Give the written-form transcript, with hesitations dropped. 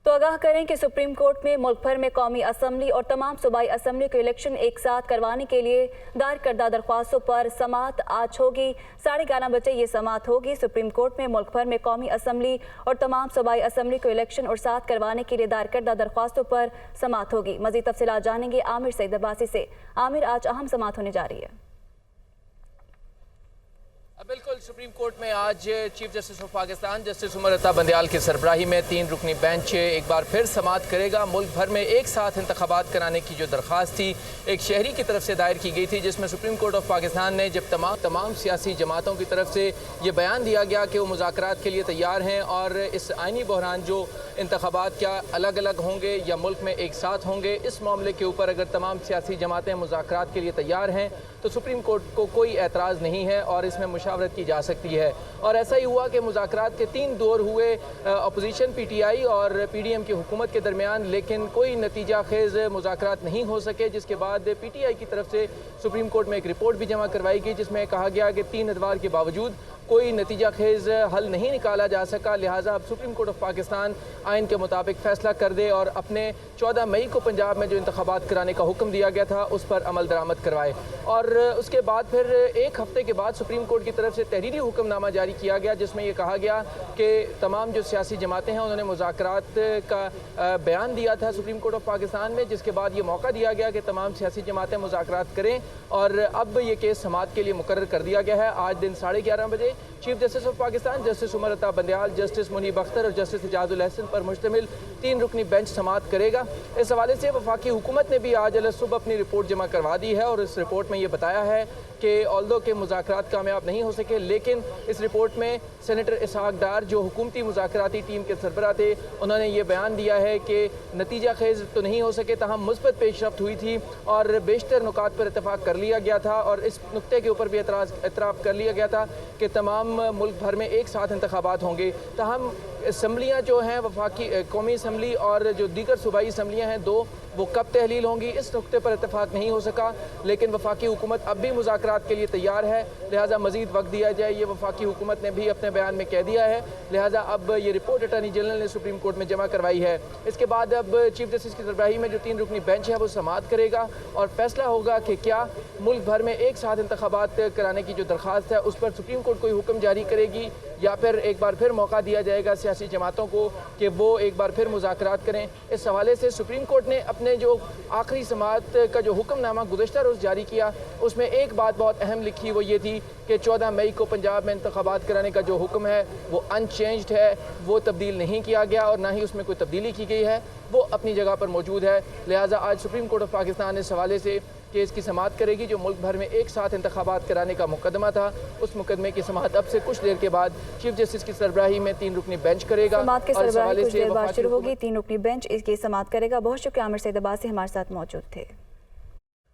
तो आगाह करें कि सुप्रीम कोर्ट में मुल्क भर में कौमी असम्बली और तमाम सूबाई असम्बली के इलेक्शन एक साथ करवाने के लिए दायर करदा दरख्वास्तों पर समाअत आज होगी। 11:30 बजे ये समाअत होगी। सुप्रीम कोर्ट में मुल्क भर में कौमी असम्बली और तमाम सूबाई असम्बली को इलेक्शन और साथ करवाने के लिए दायर करदा दरख्वास्तों पर समाअत होगी। मज़ीद तफसीलात जानेंगे आमिर सईद अब्बासी से। आमिर, आज अहम समाअत होने जा रही है। बिल्कुल, सुप्रीम कोर्ट में आज chief justice of Pakistan justice Umar Ata Bandial की सरबराही में 3 रुकनी बेंच एक बार फिर समाअत करेगा। मुल्क भर में एक साथ इंतखाबात कराने की जो दरख्वास्त थी एक शहरी की तरफ से दायर की गई थी, जिसमें सुप्रीम कोर्ट ऑफ पाकिस्तान ने जब तमाम सियासी जमातों की तरफ से ये बयान दिया गया कि वो मुज़ाकरात के लिए तैयार हैं और इस आइनी बहरान जो इंतखाबात क्या अलग अलग होंगे या मुल्क में एक साथ होंगे, इस मामले के ऊपर अगर तमाम सियासी जमातें मुज़ाकरात के लिए तैयार हैं तो सुप्रीम कोर्ट को कोई एतराज़ नहीं है और इसमें मुशावरत की जा सकती है। और ऐसा ही हुआ कि मुज़ाकरात के 3 दौर हुए अपोजिशन PTI और PDM की हुकूमत के दरमियान, लेकिन कोई नतीजा खेज़ मुज़ाकरात नहीं हो सके, जिसके बाद PTI की तरफ से सुप्रीम कोर्ट में एक रिपोर्ट भी जमा करवाई गई, जिसमें कहा गया कि 3 अदवार के बावजूद कोई नतीजा खेज़ हल नहीं निकाला जा सका। लिहाजा अब सुप्रीम कोर्ट ऑफ पाकिस्तान आइन के मुताबिक फ़ैसला कर दे और अपने 14 मई को पंजाब में जो इंतखाबात कराने का हुक्म दिया गया था उस पर अमल दरामद करवाए। और उसके बाद फिर एक हफ्ते के बाद सुप्रीम कोर्ट की तरफ से तहरीरी हुक्मनामा जारी किया गया, जिसमें यह कहा गया कि तमाम जो सियासी जमातें हैं उन्होंने मुज़ाकरात का बयान दिया था सुप्रीम कोर्ट ऑफ पाकिस्तान में, जिसके बाद ये मौका दिया गया कि तमाम सियासी जमातें मुज़ाकरात करें और अब ये केस समाअत के लिए मुकर्रर कर दिया गया है। आज दिन 11:30 बजे chief justice of Pakistan justice Umar Ata Bandial, justice Munib Akhtar और जस्टिस इजाजुल अहसन पर मुश्तमिल 3 रुकनी बेंच समाअत करेगा। इस हवाले से वफाकी हुकूमत ने भी आज सुबह अपनी रिपोर्ट जमा करवा दी है और इस रिपोर्ट में ये बताया है कि ऑल्दो के मुज़ाकरात कामयाब नहीं हो सके, लेकिन इस रिपोर्ट में सेनेटर इसहाक डार जो हुकूमती मुज़ाकराती टीम के सरबराह थे, उन्होंने ये बयान दिया है कि नतीजा खेज़ तो नहीं हो सके, तहम मुस्बत पेशरफ्त हुई थी और बेशतर नुकात पर इतफाक़ कर लिया गया था और इस नुक्ते के ऊपर भी एतराफ़ कर लिया गया था कि तमाम मुल्क भर में एक साथ इंतखाबात होंगे। तहम असम्बलियाँ जो हैं वफाकी कौमी असम्बली और जो दीगर सूबाई असम्बलियाँ हैं 2, वो कब तहलील होंगी, इस नुक्ते पर इतफाक़ नहीं हो सका, लेकिन वफाकी हुकूमत अब भी मुज़ाकरात के लिए तैयार है। लिहाजा मज़ीद वक्त दिया जाए, ये वफाकी हुकूमत ने भी अपने बयान में कह दिया है। लिहाजा अब ये रिपोर्ट अटॉर्नी जनरल ने सुप्रीम कोर्ट में जमा करवाई है। इसके बाद अब चीफ जस्टिस की सरबराही में जो 3 रुकनी बेंच है वो समाअत करेगा और फैसला होगा कि क्या मुल्क भर में एक साथ इंतखाबात कराने की जो दरख्वास्त है उस पर सुप्रीम कोर्ट कोई हुक्म जारी करेगी या फिर एक बार फिर मौका दिया जाएगा सियासी जमातों को कि वो एक बार फिर मुज़ाकरात करें। इस हवाले से सुप्रीम कोर्ट ने अपने जो आखिरी समाअत का जो हुक्मनामा गुज़श्ता रोज़ जारी किया उसमें एक बात बहुत अहम लिखी, वो ये थी कि 14 मई को पंजाब में इंतखाबात कराने का जो हुक्म है वो अनचेंज्ड है, वो तब्दील नहीं किया गया और ना ही उसमें कोई तब्दीली की गई है, वो अपनी जगह पर मौजूद है। लिहाजा आज सुप्रीम कोर्ट ऑफ पाकिस्तान इस हवाले से केस की समाअत करेगी। जो मुल्क भर में एक साथ इंतखाबात कराने का मुकदमा था, उस मुकदमे की समाअत अब से कुछ देर के बाद चीफ जस्टिस की सरबराही में 3 रुकनी बेंच करेगा। समाअत के सरबराही कुछ देर बाद शुरू होगी। 3 रुकनी बेंच इसकी समाअत करेगा। बहुत शुक्रिया आमिर सईद अब्बासी हमारे साथ मौजूद थे।